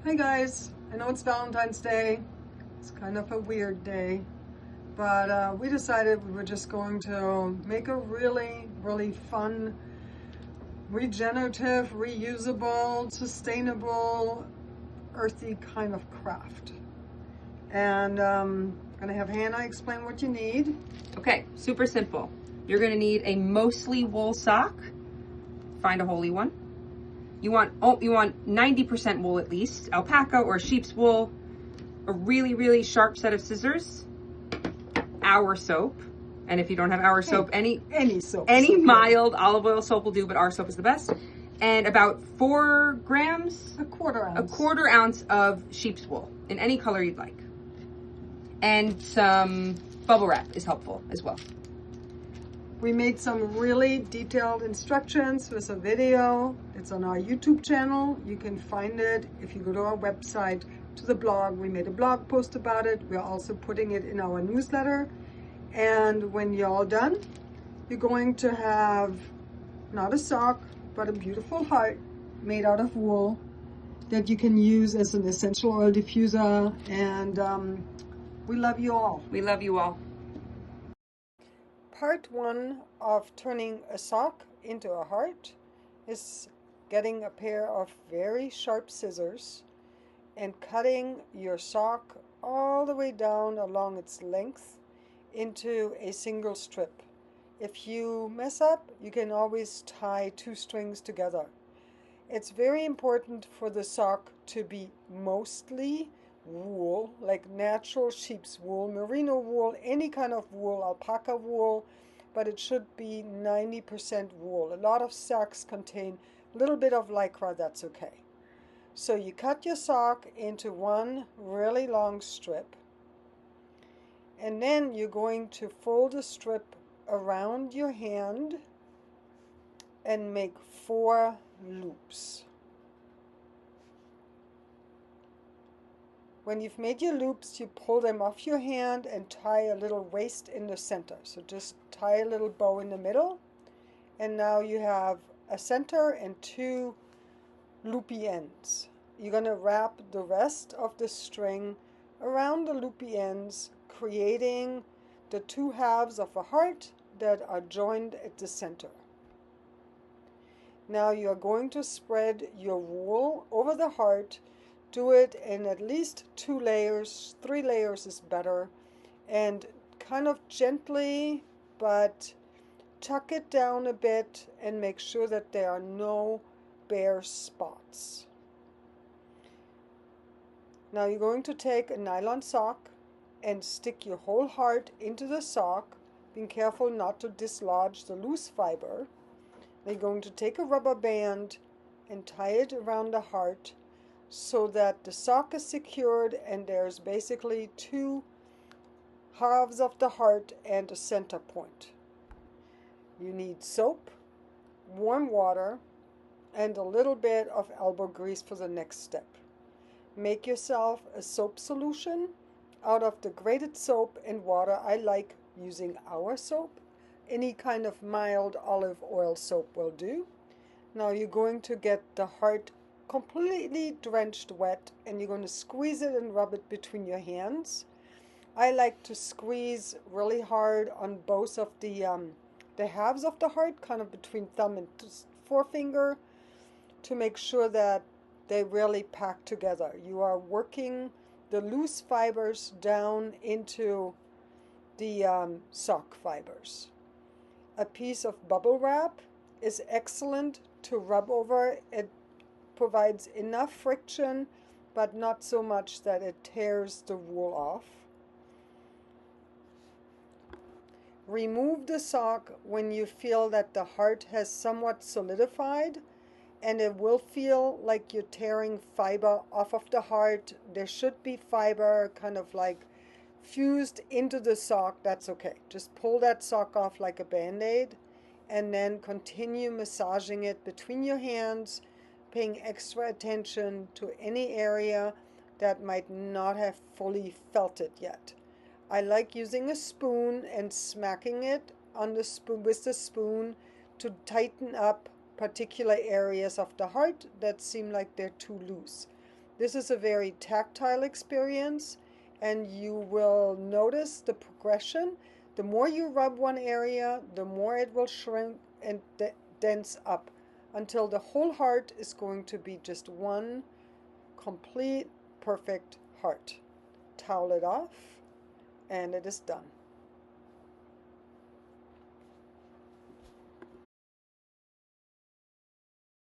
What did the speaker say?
Hi guys, I know it's Valentine's Day. It's kind of a weird day, but we decided we were just going to make a really fun, regenerative, reusable, sustainable, earthy kind of craft. And I'm gonna have Hannah explain what you need. Okay, super simple. You're gonna need a mostly wool sock. Find a holy one. You want 90% wool at least, alpaca or sheep's wool, a really sharp set of scissors, our soap, and if you don't have our soap, any soap, any mild olive oil soap will do, but our soap is the best, and about 4 grams, a quarter ounce of sheep's wool in any color you'd like, and some bubble wrap is helpful as well. We made some really detailed instructions with a video. It's on our YouTube channel. You can find it if you go to our website, to the blog. We made a blog post about it. We're also putting it in our newsletter. And when you're all done, you're going to have not a sock, but a beautiful heart made out of wool that you can use as an essential oil diffuser. And we love you all. We love you all. Part 1 of turning a sock into a heart is getting a pair of very sharp scissors and cutting your sock all the way down along its length into a single strip. If you mess up, you can always tie 2 strings together. It's very important for the sock to be mostly wool, like natural sheep's wool, merino wool, any kind of wool, alpaca wool, but it should be 90% wool. A lot of socks contain a little bit of lycra, that's okay. So you cut your sock into one really long strip, and then you're going to fold a strip around your hand and make 4 loops. When you've made your loops, you pull them off your hand and tie a little waist in the center. So just tie a little bow in the middle. And now you have a center and 2 loopy ends. You're going to wrap the rest of the string around the loopy ends, creating the 2 halves of a heart that are joined at the center. Now you're going to spread your wool over the heart. Do it in at least 2 layers, 3 layers is better, and kind of gently, but tuck it down a bit and make sure that there are no bare spots. Now you're going to take a nylon sock and stick your whole heart into the sock, being careful not to dislodge the loose fiber. Then you're going to take a rubber band and tie it around the heart, so that the sock is secured and there's basically 2 halves of the heart and a center point. You need soap, warm water, and a little bit of elbow grease for the next step. Make yourself a soap solution out of the grated soap and water. I like using our soap. Any kind of mild olive oil soap will do. Now you're going to get the heart completely drenched wet, and you're going to squeeze it and rub it between your hands. I like to squeeze really hard on both of the halves of the heart, kind of between thumb and forefinger, to make sure that they really pack together. You are working the loose fibers down into the sock fibers. A piece of bubble wrap is excellent to rub over. It provides enough friction, but not so much that it tears the wool off. Remove the sock when you feel that the heart has somewhat solidified, and it will feel like you're tearing fiber off of the heart. There should be fiber kind of like fused into the sock. That's okay. Just pull that sock off like a band-aid, and then continue massaging it between your hands, paying extra attention to any area that might not have fully felt it yet. I like using a spoon and smacking it on the spoon with the spoon to tighten up particular areas of the heart that seem like they're too loose. This is a very tactile experience, and you will notice the progression. The more you rub one area, the more it will shrink and dense up until the whole heart is going to be just one complete, perfect heart. Towel it off, and it is done.